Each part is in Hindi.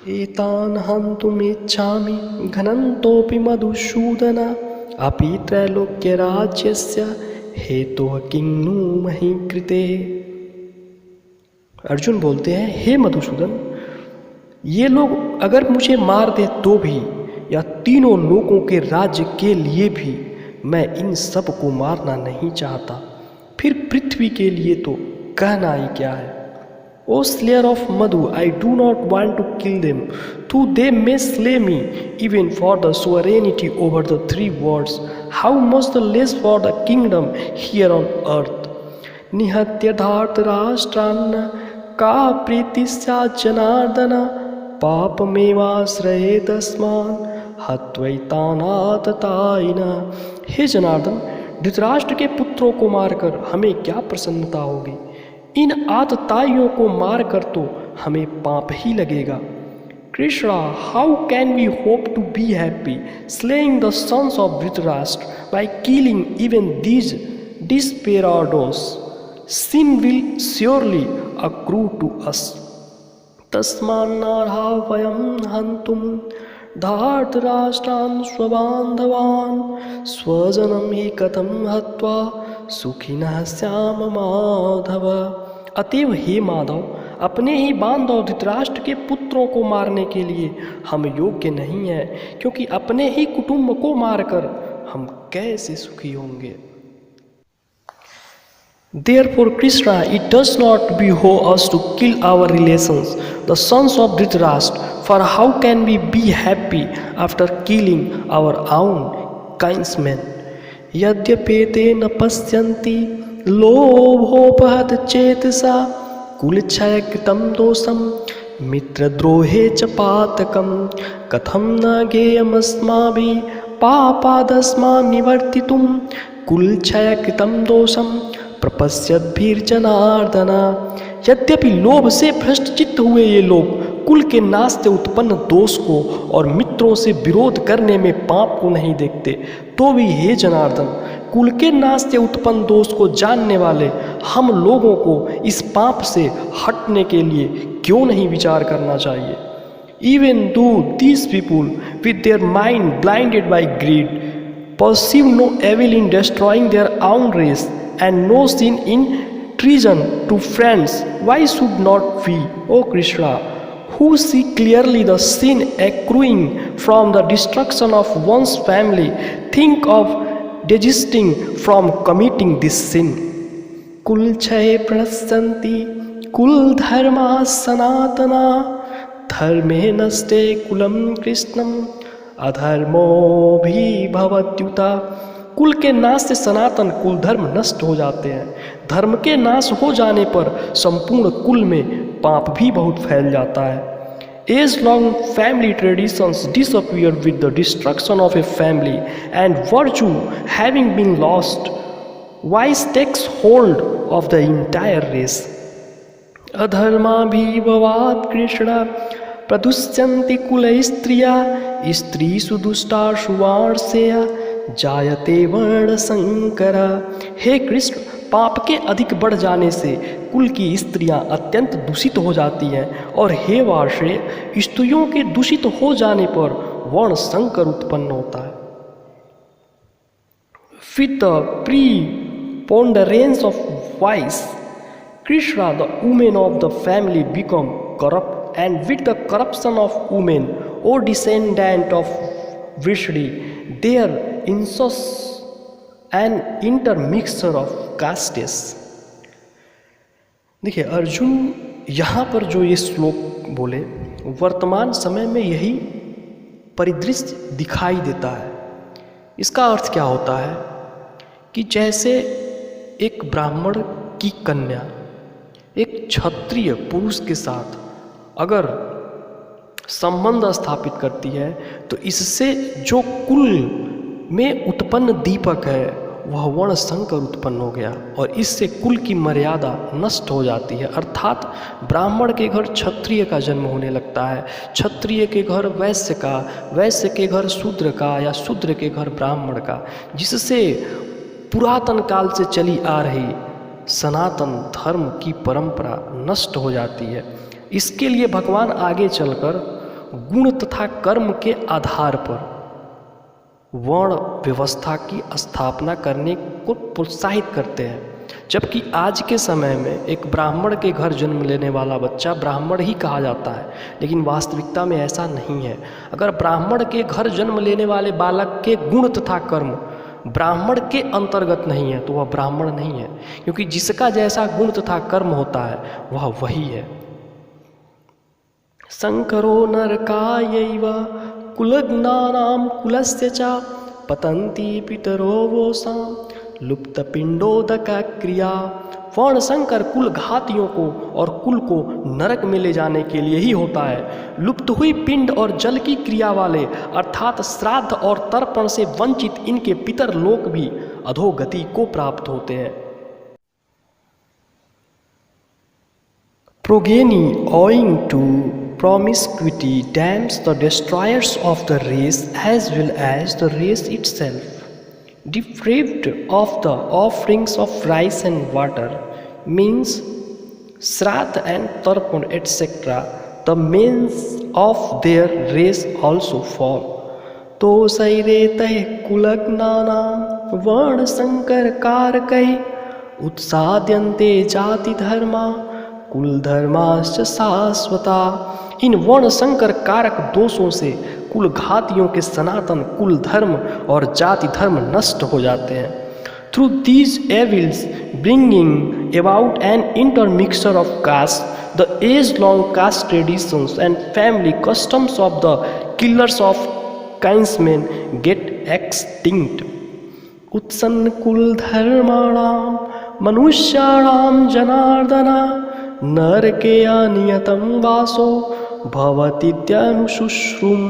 एतान् हन्तुमिच्छामि घ्नन्तोऽपि मधुसूदन अपि त्रैलोक्यराज्यस्य हेतुः किं नु मही कृते। अर्जुन बोलते हैं, हे मधुसूदन, ये लोग अगर मुझे मार दे तो भी, या तीनों लोगों के राज्य के लिए भी मैं इन सब को मारना नहीं चाहता, फिर पृथ्वी के लिए तो कहना ही क्या है। O slayer of Madhu, I do not want to kill them, though they may slay me, even for the sovereignty over the three worlds, how much the less for the kingdom here on earth. निहत्य धार्तराष्ट्रान् का प्रीतिस्या जनार्दन पापमेवाश्रये तस्मान् हत्वैतानाततायिना। हे जनार्दन, धृतराष्ट्र के पुत्रों को मारकर हमें क्या प्रसन्नता होगी, इन आतताइयों को मारकर तो हमें पाप ही लगेगा। Krishna, how can we hope to be happy slaying the sons of Dhritarashtra by killing even these desperados? Sin will surely accrue to us, तस्मान्नार्हा वयं हन्तुं धार्तराष्ट्रान् स्वबान्धवान् स्वजनं हि कथं हत्वा सुखिनः स्याम माधव। अतएव हे माधव, अपने ही बांधव धृतराष्ट्र के पुत्रों को मारने के लिए हम योग्य नहीं हैं, क्योंकि अपने ही कुटुंब को मारकर हम कैसे सुखी होंगे। Therefore, Krishna, it does not behoove us to kill our relations, the sons of Dhritarashtra, for how can we be happy after killing our own kinsmen? यद्यपेते न पश्यन्ति लोभोपहत चेतसा कुलक्षयकृतं दोषं मित्रद्रोहे च पातकं कथं न गेयमस्माभिः पापादस्मान् निवर्तितुं कुलक्षयकृतं दोषं प्रपश्यद्भिर्जनार्दन। यद्यपि लोभ से भ्रष्टचित्त हुए ये लोग कुल के नाश से उत्पन्न दोष को और मित्रों से विरोध करने में पाप को नहीं देखते, तो भी हे जनार्दन, कुल के नाश से उत्पन्न दोष को जानने वाले हम लोगों को इस पाप से हटने के लिए क्यों नहीं विचार करना चाहिए। Even though these people with their mind blinded by greed perceive no evil in destroying their own race and no sin in treason to friends, why should not we, O Krishna, who see clearly the sin accruing from the destruction of one's family, think of desisting from committing this sin? Kul chaye pranasyanti kul dharma sanatana dharme naste kulam krishnam अधर्मो भी भवत्युता। कुल के नाश से सनातन कुल धर्म नष्ट हो जाते हैं, धर्म के नाश हो जाने पर संपूर्ण कुल में पाप भी बहुत फैल जाता है। As long family traditions disappear with the destruction of a family and virtue having been lost, vice takes hold of the entire race. अधर्माभिभवात् Krishna प्रदुष्यन्ति कुल स्त्रिया स्त्रीषु दुष्टाषु वार्ष्या जायते वर्ण संकर। हे कृष्ण, पाप के अधिक बढ़ जाने से कुल की स्त्रियां अत्यंत दूषित हो जाती हैं, और हे वार्ष्य, स्त्रियों के दूषित हो जाने पर वर्ण संकर उत्पन्न होता है। With the preponderance of vice, Krishna, the women of the family become corrupt, and with the corruption of women, O descendant of Vrishni, there ensues an intermixture of castes. देखिए, अर्जुन यहाँ पर जो ये श्लोक बोले, वर्तमान समय में यही परिदृश्य दिखाई देता है। इसका अर्थ क्या होता है कि जैसे एक ब्राह्मण की कन्या एक क्षत्रिय पुरुष के साथ अगर संबंध स्थापित करती है, तो इससे जो कुल में उत्पन्न दीपक है वह वर्ण संकर उत्पन्न हो गया, और इससे कुल की मर्यादा नष्ट हो जाती है। अर्थात ब्राह्मण के घर क्षत्रिय का जन्म होने लगता है, क्षत्रिय के घर वैश्य का, वैश्य के घर शूद्र का, या शूद्र के घर ब्राह्मण का, जिससे पुरातन काल से चली आ रही सनातन धर्म की परंपरा नष्ट हो जाती है। इसके लिए भगवान आगे चलकर गुण तथा कर्म के आधार पर वर्ण व्यवस्था की स्थापना करने को प्रोत्साहित करते हैं। जबकि आज के समय में एक ब्राह्मण के घर जन्म लेने वाला बच्चा ब्राह्मण ही कहा जाता है, लेकिन वास्तविकता में ऐसा नहीं है। अगर ब्राह्मण के घर जन्म लेने वाले बालक के गुण तथा कर्म ब्राह्मण के अंतर्गत नहीं है तो वह ब्राह्मण नहीं है, क्योंकि जिसका जैसा गुण तथा कर्म होता है वह वही है। संकरो नरकायैव कुलज्ञानां कुलस्य च पतन्ति पितरो वोसां लुप्तपिंडोदका क्रिया। वर्ण संकर कुल घातियों को और कुल को नरक में ले जाने के लिए ही होता है। लुप्त हुई पिंड और जल की क्रिया वाले अर्थात श्राद्ध और तर्पण से वंचित इनके पितर लोक भी अधोगति को प्राप्त होते हैं। Progeny owing to promiscuity damns the destroyers of the race as well as the race itself. Deprived of the offerings of rice and water, means Shraddha and Tarpan etc., the means of their race also fall. तो सैरेतः कुलज्ञानां वर्ण संकर कारकैः उत्साद्यन्ते जाति धर्मा कुल धर्माश्च शाश्वता। इन वर्ण संकर कारक दोषों से कुल घातियों के सनातन कुल धर्म और जाति धर्म नष्ट हो जाते हैं। Through these evils bringing about an intermixture of caste the age long caste traditions and family customs of the killers of kinsmen get extinct. उत्सन्न कुल धर्माणाम मनुष्याणाम जनार्दना नरके अनियतम वासो भवतीत्यनुशुश्रुम।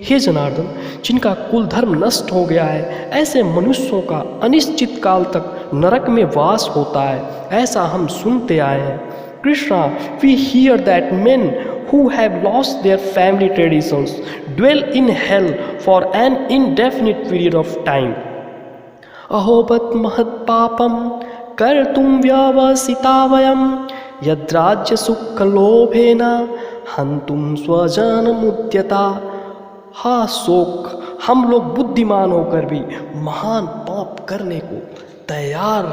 हे जनार्दन, जिनका कुल धर्म नष्ट हो गया है ऐसे मनुष्यों का अनिश्चित काल तक नरक में वास होता है, ऐसा हम सुनते आए हैं। Krishna, we hear that men who have lost their family traditions dwell in hell for an indefinite period of time. अहोबत महत् पापम कर्तुं व्यवसिता वयं यद्राज्य सुख लोभेन हन्तुं स्वजनमुद्यता। हा शोक, हम लोग बुद्धिमान होकर भी महान पाप करने को तैयार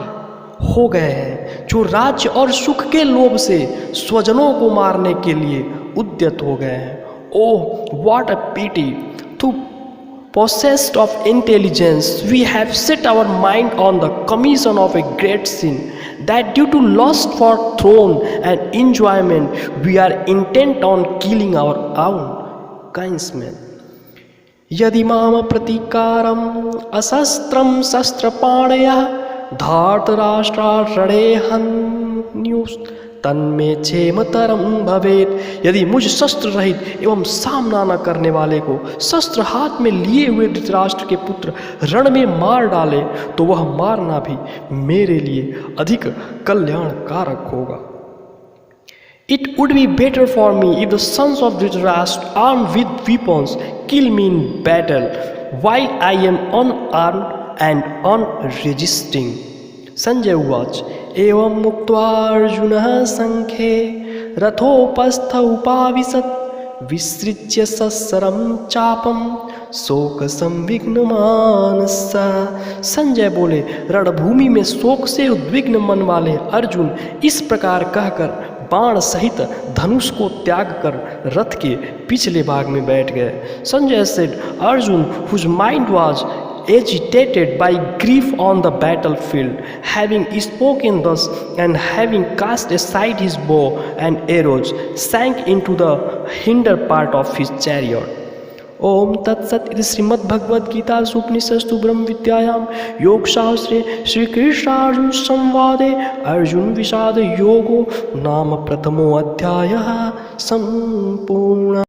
हो गए हैं, जो राज्य और सुख के लोभ से स्वजनों को मारने के लिए उद्यत हो गए हैं। Oh what a pity, to possessed of intelligence we have set our mind on the commission of a great sin, that due to lust for throne and enjoyment we are intent on killing our own kinsmen. यदि माम प्रतिकारम असस्त्रम शस्त्रपाणयः धार्तराष्ट्रारणे हन्युस् तन्मे क्षेमतरम भवेत्। यदि मुझ शस्त्र रहित एवं सामना न करने वाले को शस्त्र हाथ में लिए हुए धृतराष्ट्र के पुत्र रण में मार डाले तो वह मारना भी मेरे लिए अधिक कल्याणकारक होगा। It would be better for me if the sons of Dhritarashtra armed with weapons kill me in battle while I am unarmed and unresisting. Sanjay उवाच एवं मुक्त्वा अर्जुनः संख्ये रथोपस्थ उपाविशत् विसृज्य सस्रं चापम शोक संविघ्नमानसः। संजय बोले, रणभूमि में शोक से उद्विग्न मन वाले अर्जुन इस प्रकार कहकर बाण सहित धनुष को त्याग कर रथ के पिछले भाग में बैठ गए। Sanjay said, Arjun whose mind was agitated by grief on the battlefield, having spoken thus and having cast aside his bow and arrows, sank into the hinder part of his chariot. ओम तत्सत। इति श्रीमद्भगवद्गीतासु उपनिषत्सु ब्रह्म विद्यायां योगशास्त्रे श्रीकृष्णार्जुन संवादे अर्जुन विषाद योगो नाम प्रथमो अध्यायः सम्पूर्णः।